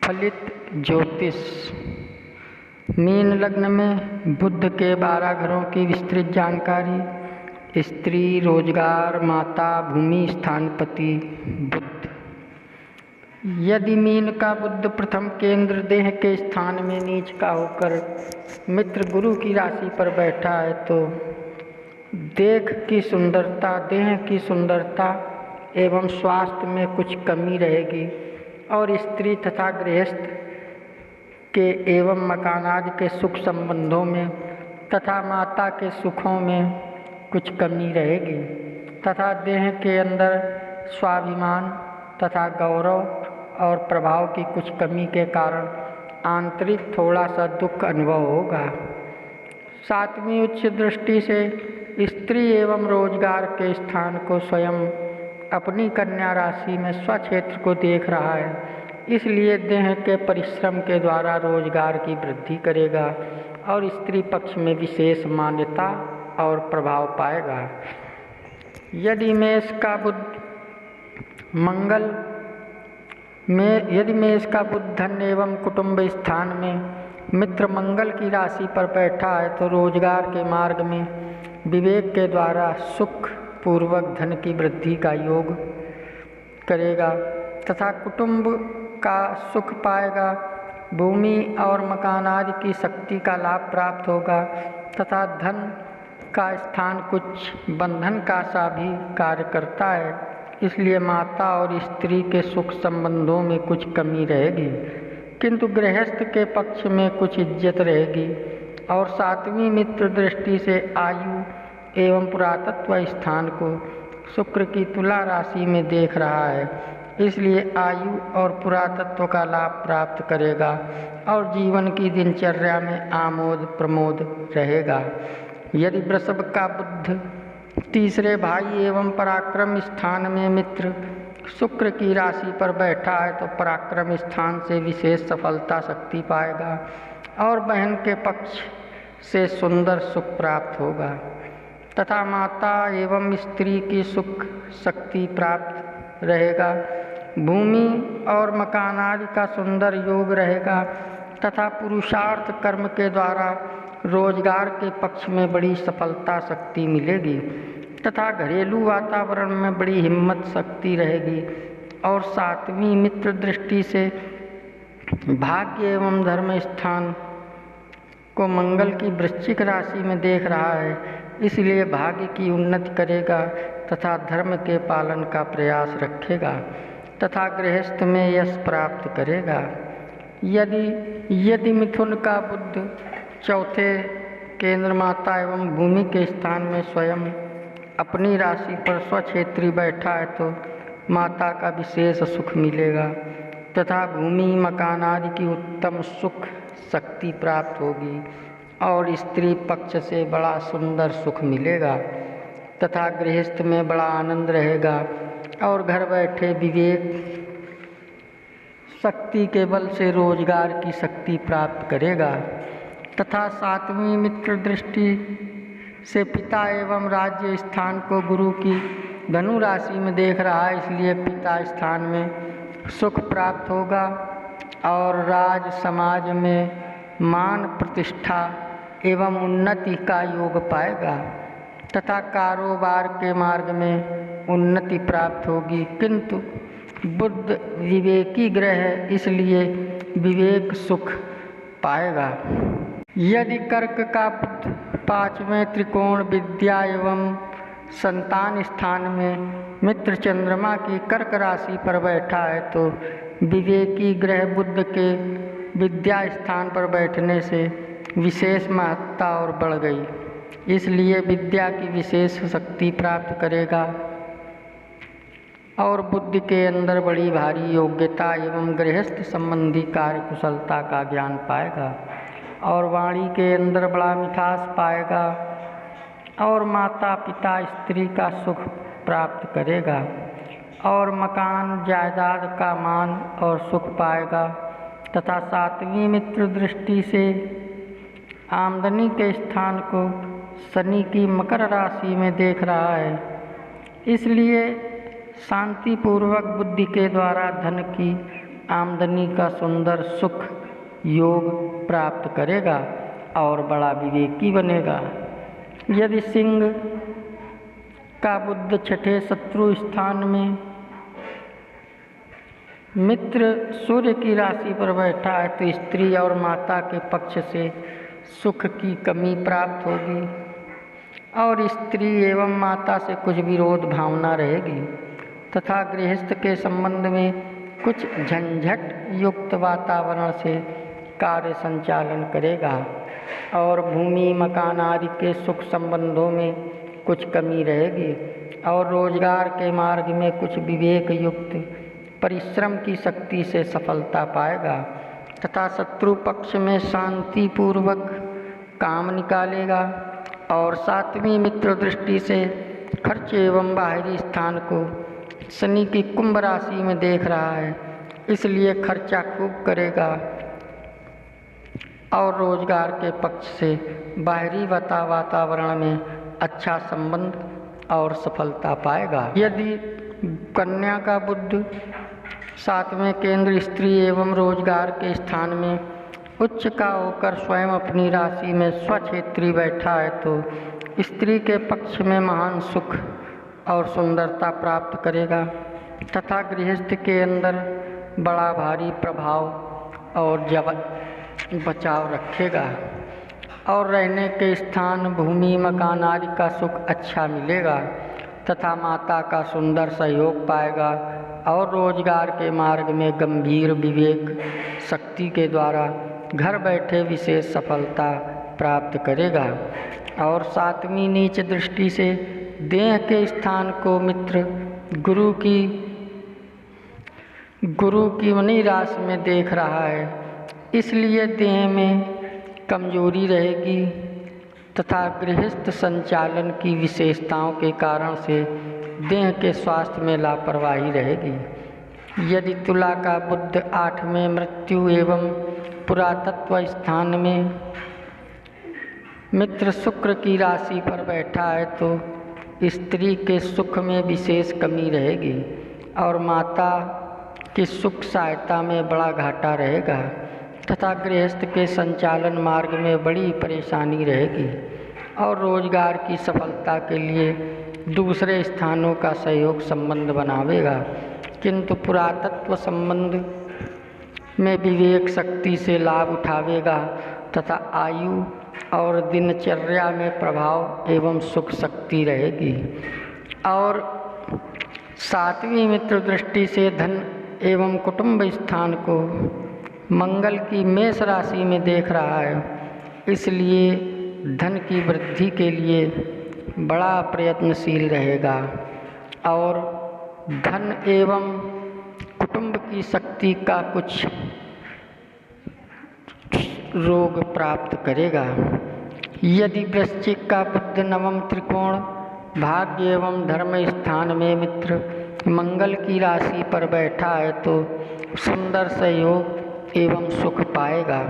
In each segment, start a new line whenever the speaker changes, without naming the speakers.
फलित ज्योतिष। मीन लग्न में बुध के 12 घरों की विस्तृत जानकारी। स्त्री, रोजगार, माता, भूमि, स्थानपति बुध। यदि मीन का बुध प्रथम केंद्र देह के स्थान में नीच का होकर मित्र गुरु की राशि पर बैठा है तो देह की सुंदरता एवं स्वास्थ्य में कुछ कमी रहेगी और स्त्री तथा गृहस्थ के एवं मकान आदि के सुख संबंधों में तथा माता के सुखों में कुछ कमी रहेगी तथा देह के अंदर स्वाभिमान तथा गौरव और प्रभाव की कुछ कमी के कारण आंतरिक थोड़ा सा दुख अनुभव होगा। 7वीं उच्च दृष्टि से स्त्री एवं रोजगार के स्थान को स्वयं अपनी कन्या राशि में स्वक्षेत्र को देख रहा है, इसलिए देह के परिश्रम के द्वारा रोजगार की वृद्धि करेगा और स्त्री पक्ष में विशेष मान्यता और प्रभाव पाएगा। यदि मेष का बुध धन एवं कुटुंब स्थान में मित्र मंगल की राशि पर बैठा है तो रोजगार के मार्ग में विवेक के द्वारा सुख पूर्वक धन की वृद्धि का योग करेगा तथा कुटुंब का सुख पाएगा। भूमि और मकान आदि की शक्ति का लाभ प्राप्त होगा तथा धन का स्थान कुछ बंधन का सा भी कार्य करता है, इसलिए माता और स्त्री के सुख संबंधों में कुछ कमी रहेगी किंतु गृहस्थ के पक्ष में कुछ इज्जत रहेगी। और 7वीं मित्र दृष्टि से आयु एवं पुरातत्व स्थान को शुक्र की तुला राशि में देख रहा है, इसलिए आयु और पुरातत्व का लाभ प्राप्त करेगा और जीवन की दिनचर्या में आमोद प्रमोद रहेगा। यदि वृषभ का बुध तीसरे भाई एवं पराक्रम स्थान में मित्र शुक्र की राशि पर बैठा है तो पराक्रम स्थान से विशेष सफलता शक्ति पाएगा और बहन के पक्ष से सुंदर सुख प्राप्त होगा तथा माता एवं स्त्री की सुख शक्ति प्राप्त रहेगा। भूमि और मकान आदि का सुंदर योग रहेगा तथा पुरुषार्थ कर्म के द्वारा रोजगार के पक्ष में बड़ी सफलता शक्ति मिलेगी तथा घरेलू वातावरण में बड़ी हिम्मत शक्ति रहेगी। और 7वीं मित्र दृष्टि से भाग्य एवं धर्म स्थान को मंगल की वृश्चिक राशि में देख रहा है, इसलिए भाग्य की उन्नति करेगा तथा धर्म के पालन का प्रयास रखेगा तथा गृहस्थ में यश प्राप्त करेगा। यदि मिथुन का बुध चौथे केंद्र माता एवं भूमि के स्थान में स्वयं अपनी राशि पर स्वक्षेत्री बैठा है तो माता का विशेष सुख मिलेगा तथा भूमि मकान आदि की उत्तम सुख शक्ति प्राप्त होगी और स्त्री पक्ष से बड़ा सुंदर सुख मिलेगा तथा गृहस्थ में बड़ा आनंद रहेगा और घर बैठे विवेक शक्ति के बल से रोजगार की शक्ति प्राप्त करेगा तथा 7वीं मित्र दृष्टि से पिता एवं राज्य स्थान को गुरु की धनु राशि में देख रहा है, इसलिए पिता स्थान में सुख प्राप्त होगा और राज समाज में मान प्रतिष्ठा एवं उन्नति का योग पाएगा तथा कारोबार के मार्ग में उन्नति प्राप्त होगी किंतु बुध विवेकी ग्रह है, इसलिए विवेक सुख पाएगा। यदि कर्क का बुध 5वें त्रिकोण विद्या एवं संतान स्थान में मित्र चंद्रमा की कर्क राशि पर बैठा है तो विवेकी ग्रह बुध के विद्या स्थान पर बैठने से विशेष महत्ता और बढ़ गई, इसलिए विद्या की विशेष शक्ति प्राप्त करेगा और बुद्धि के अंदर बड़ी भारी योग्यता एवं गृहस्थ संबंधी कार्य कुशलता का ज्ञान पाएगा और वाणी के अंदर बड़ा मिठास पाएगा और माता पिता स्त्री का सुख प्राप्त करेगा और मकान जायदाद का मान और सुख पाएगा तथा 7वीं मित्र दृष्टि से आमदनी के स्थान को शनि की मकर राशि में देख रहा है, इसलिए शांतिपूर्वक बुद्धि के द्वारा धन की आमदनी का सुंदर सुख योग प्राप्त करेगा और बड़ा विवेकी बनेगा। यदि सिंह का बुध छठे शत्रु स्थान में मित्र सूर्य की राशि पर बैठा है तो स्त्री और माता के पक्ष से सुख की कमी प्राप्त होगी और स्त्री एवं माता से कुछ विरोध भावना रहेगी तथा गृहस्थ के संबंध में कुछ झंझट युक्त वातावरण से कार्य संचालन करेगा और भूमि मकान आदि के सुख संबंधों में कुछ कमी रहेगी और रोजगार के मार्ग में कुछ विवेक युक्त परिश्रम की शक्ति से सफलता पाएगा तथा शत्रु पक्ष में शांति पूर्वक काम निकालेगा और सातवीं मित्र दृष्टि से खर्च एवं बाहरी स्थान को शनि की कुंभ राशि में देख रहा है, इसलिए खर्चा खूब करेगा और रोजगार के पक्ष से बाहरी वातावरण में अच्छा संबंध और सफलता पाएगा। यदि कन्या का बुध सातवें केंद्र स्त्री एवं रोजगार के स्थान में उच्च का होकर स्वयं अपनी राशि में स्वक्षेत्री बैठा है तो स्त्री के पक्ष में महान सुख और सुंदरता प्राप्त करेगा तथा गृहस्थ के अंदर बड़ा भारी प्रभाव और बचाव रखेगा और रहने के स्थान भूमि मकान आदि का सुख अच्छा मिलेगा तथा माता का सुंदर सहयोग पाएगा और रोजगार के मार्ग में गंभीर विवेक शक्ति के द्वारा घर बैठे विशेष सफलता प्राप्त करेगा और सातवीं नीच दृष्टि से देह के स्थान को मित्र गुरु की मनी राशि में देख रहा है, इसलिए देह में कमजोरी रहेगी तथा गृहस्थ संचालन की विशेषताओं के कारण से देह के स्वास्थ्य में लापरवाही रहेगी। यदि तुला का बुध आठवें मृत्यु एवं पुरातत्व स्थान में मित्र शुक्र की राशि पर बैठा है तो स्त्री के सुख में विशेष कमी रहेगी और माता की सुख सहायता में बड़ा घाटा रहेगा तथा गृहस्थ के संचालन मार्ग में बड़ी परेशानी रहेगी और रोजगार की सफलता के लिए दूसरे स्थानों का सहयोग संबंध बनावेगा, किंतु पुरातत्व संबंध में विवेक शक्ति से लाभ उठावेगा तथा आयु और दिनचर्या में प्रभाव एवं सुख शक्ति रहेगी। और सातवीं मित्र दृष्टि से धन एवं कुटुंब स्थान को मंगल की मेष राशि में देख रहा है, इसलिए धन की वृद्धि के लिए बड़ा प्रयत्नशील रहेगा और धन एवं कुटुंब की शक्ति का कुछ रोग प्राप्त करेगा। यदि वृश्चिक का बुध नवम त्रिकोण भाग्य एवं धर्म स्थान में मित्र मंगल की राशि पर बैठा है तो सुंदर सहयोग एवं सुख पाएगा,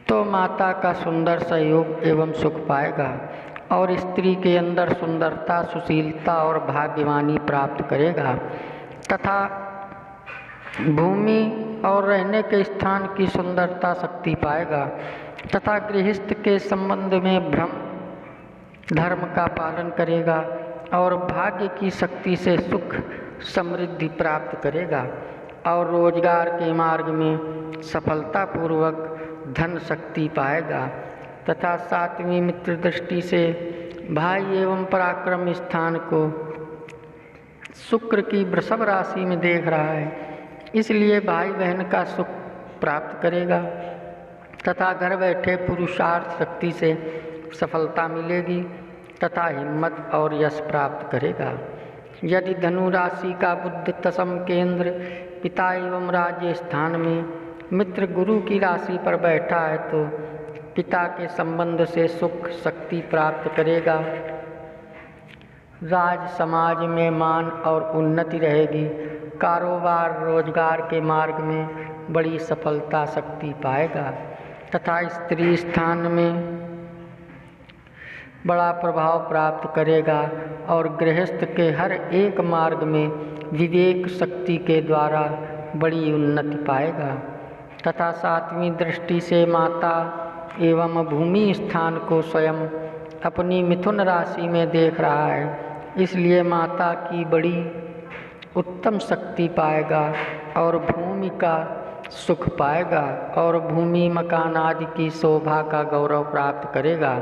तो माता का सुंदर सहयोग एवं सुख पाएगा और स्त्री के अंदर सुंदरता सुशीलता और भाग्यवानी प्राप्त करेगा तथा भूमि और रहने के स्थान की सुंदरता शक्ति पाएगा तथा गृहस्थ के संबंध में ब्रह्म धर्म का पालन करेगा और भाग्य की शक्ति से सुख समृद्धि प्राप्त करेगा और रोजगार के मार्ग में सफलतापूर्वक धन शक्ति पाएगा तथा सातवीं मित्र दृष्टि से भाई एवं पराक्रम स्थान को शुक्र की वृषभ राशि में देख रहा है, इसलिए भाई बहन का सुख प्राप्त करेगा तथा घर बैठे पुरुषार्थ शक्ति से सफलता मिलेगी तथा हिम्मत और यश प्राप्त करेगा। यदि धनु राशि का बुध दशम केंद्र पिता एवं राज्य स्थान में मित्र गुरु की राशि पर बैठा है तो पिता के संबंध से सुख शक्ति प्राप्त करेगा, राज समाज में मान और उन्नति रहेगी, कारोबार रोजगार के मार्ग में बड़ी सफलता शक्ति पाएगा तथा स्त्री स्थान में बड़ा प्रभाव प्राप्त करेगा और गृहस्थ के हर एक मार्ग में विवेक शक्ति के द्वारा बड़ी उन्नति पाएगा। तथा सातवीं दृष्टि से माता एवं भूमि स्थान को स्वयं अपनी मिथुन राशि में देख रहा है, इसलिए माता की बड़ी उत्तम शक्ति पाएगा और भूमि का सुख पाएगा और भूमि मकान आदि की शोभा का गौरव प्राप्त करेगा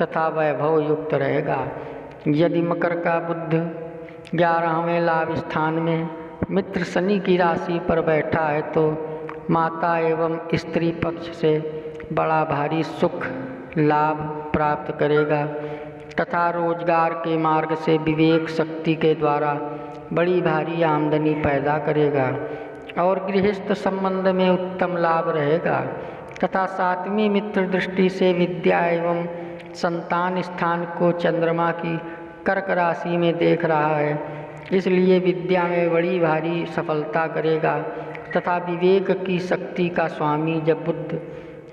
तथा वैभव युक्त रहेगा। यदि मकर का बुध 11वें लाभ स्थान में मित्र शनि की राशि पर बैठा है तो माता एवं स्त्री पक्ष से बड़ा भारी सुख लाभ प्राप्त करेगा तथा रोजगार के मार्ग से विवेक शक्ति के द्वारा बड़ी भारी आमदनी पैदा करेगा और गृहस्थ संबंध में उत्तम लाभ रहेगा। तथा सातवीं मित्र दृष्टि से विद्या एवं संतान स्थान को चंद्रमा की कर्क राशि में देख रहा है, इसलिए विद्या में बड़ी भारी सफलता करेगा तथा विवेक की शक्ति का स्वामी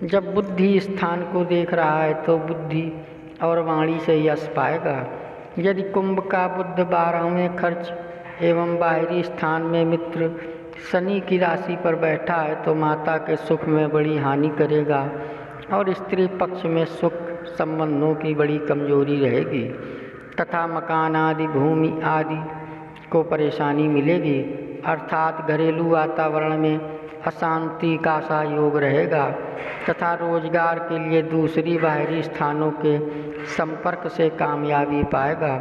जब बुद्धि स्थान को देख रहा है तो बुद्धि और वाणी से यश पाएगा। यदि कुंभ का बुध 12वें खर्च एवं बाहरी स्थान में मित्र शनि की राशि पर बैठा है तो माता के सुख में बड़ी हानि करेगा और स्त्री पक्ष में सुख संबंधों की बड़ी कमजोरी रहेगी तथा मकान आदि भूमि आदि को परेशानी मिलेगी, अर्थात घरेलू वातावरण में अशांति का सा योग रहेगा तथा रोजगार के लिए दूसरी बाहरी स्थानों के संपर्क से कामयाबी पाएगा,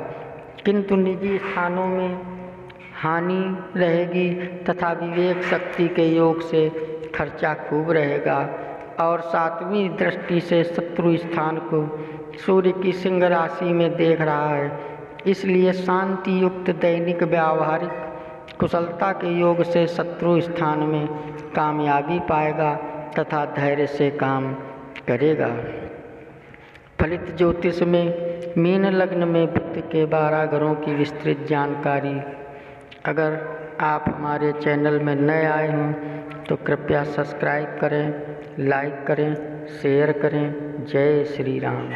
किंतु निजी स्थानों में हानि रहेगी तथा विवेक शक्ति के योग से खर्चा खूब रहेगा। और सातवीं दृष्टि से शत्रु स्थान को सूर्य की सिंह राशि में देख रहा है, इसलिए शांति युक्त दैनिक व्यावहारिक कुशलता के योग से शत्रु स्थान में कामयाबी पाएगा तथा धैर्य से काम करेगा। फलित ज्योतिष में मीन लग्न में बुध के 12 घरों की विस्तृत जानकारी। अगर आप हमारे चैनल में नए आए हों तो कृपया सब्सक्राइब करें, लाइक करें, शेयर करें। जय श्री राम।